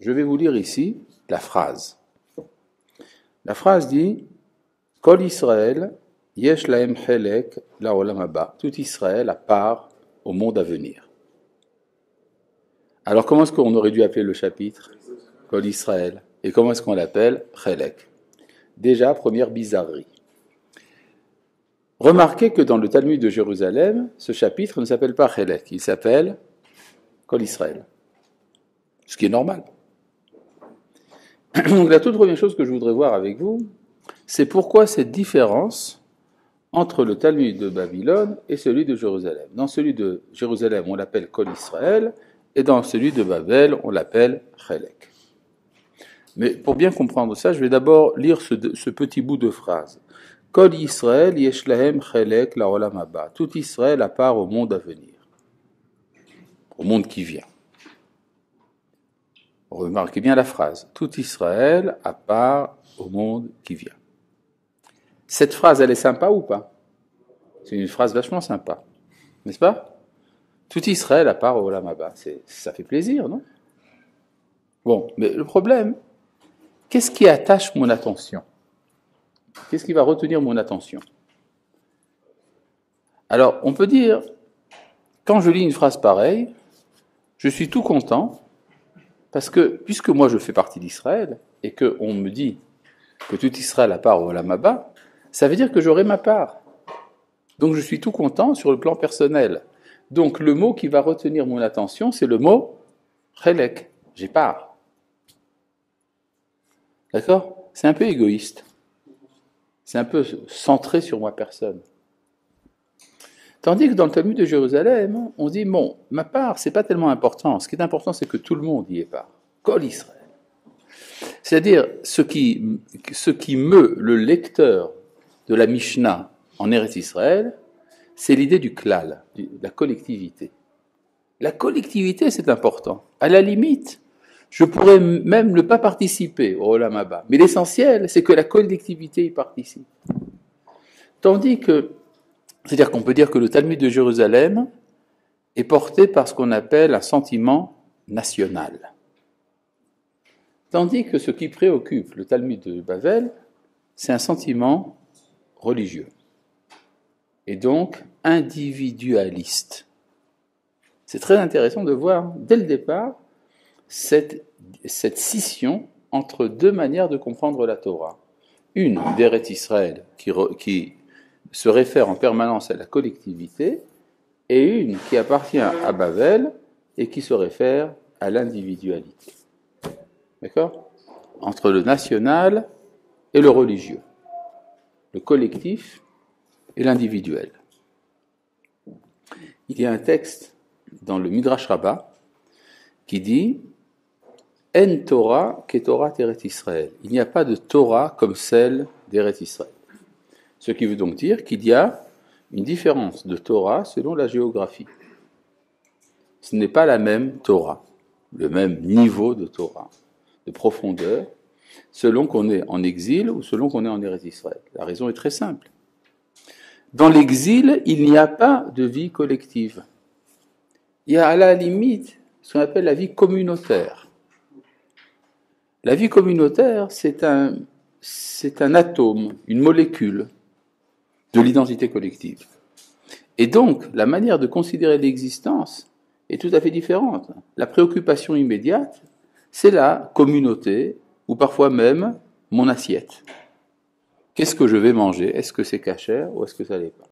Je vais vous lire ici la phrase. La phrase dit « Kol Israël, yesh lahem chelek la'olam haba » Tout Israël a part au monde à venir. Alors comment est-ce qu'on aurait dû appeler le chapitre ? Kol Israël. Et comment est-ce qu'on l'appelle ? Chelek. Déjà, première bizarrerie. Remarquez que dans le Talmud de Jérusalem, ce chapitre ne s'appelle pas Chelek, il s'appelle Kol Israël. Ce qui est normal. Donc la toute première chose que je voudrais voir avec vous, c'est pourquoi cette différence entre le Talmud de Babylone et celui de Jérusalem. Dans celui de Jérusalem, on l'appelle Kol Israël, et dans celui de Babel, on l'appelle Chelek. Mais pour bien comprendre ça, je vais d'abord lire ce petit bout de phrase. Kol Israël yesh lahem chelek la'olam haba. Tout Israël a part au monde à venir, au monde qui vient. Remarquez bien la phrase. Tout Israël a part au monde qui vient. Cette phrase, elle est sympa ou pas ? C'est une phrase vachement sympa, n'est-ce pas ? Tout Israël a part au olam haba. Ça fait plaisir, non ? Bon, mais le problème, qu'est-ce qui attache mon attention ? Qu'est-ce qui va retenir mon attention ? Alors, on peut dire, quand je lis une phrase pareille, je suis tout content, parce que, puisque moi je fais partie d'Israël, et qu'on me dit que tout Israël a part au olam haba, ça veut dire que j'aurai ma part. Donc je suis tout content sur le plan personnel. Donc le mot qui va retenir mon attention, c'est le mot chelek, j'ai part. D'accord ? C'est un peu égoïste. C'est un peu centré sur moi personne. Tandis que dans le Talmud de Jérusalem, on dit, bon, ma part, c'est pas tellement important. Ce qui est important, c'est que tout le monde y ait part. Kol Israël. C'est-à-dire, ce qui meut le lecteur de la Mishnah en Eretz Israël, c'est l'idée du klal, de la collectivité. La collectivité, c'est important. À la limite, je pourrais même ne pas participer au olam haba. Mais l'essentiel, c'est que la collectivité y participe. Tandis que, c'est-à-dire qu'on peut dire que le Talmud de Jérusalem est porté par ce qu'on appelle un sentiment national. Tandis que ce qui préoccupe le Talmud de Babel, c'est un sentiment religieux. Et donc individualiste. C'est très intéressant de voir, dès le départ, cette scission entre deux manières de comprendre la Torah. Une d'Eretz Israël qui se réfère en permanence à la collectivité, et une qui appartient à Babel et qui se réfère à l'individualité. D'accord ? Entre le national et le religieux. Le collectif et l'individuel. Il y a un texte dans le Midrash Rabbah qui dit « En Torah que Torah d'Eretz Israël ». Il n'y a pas de Torah comme celle d'Eretz Israël. Ce qui veut donc dire qu'il y a une différence de Torah selon la géographie. Ce n'est pas la même Torah, le même niveau de Torah, de profondeur, selon qu'on est en exil ou selon qu'on est en Eretz Israël. La raison est très simple. Dans l'exil, il n'y a pas de vie collective. Il y a à la limite ce qu'on appelle la vie communautaire. La vie communautaire, c'est un atome, une molécule de l'identité collective. Et donc, la manière de considérer l'existence est tout à fait différente. La préoccupation immédiate, c'est la communauté, ou parfois même mon assiette. Qu'est-ce que je vais manger ? Est-ce que c'est cachère ou est-ce que ça l'est pas ?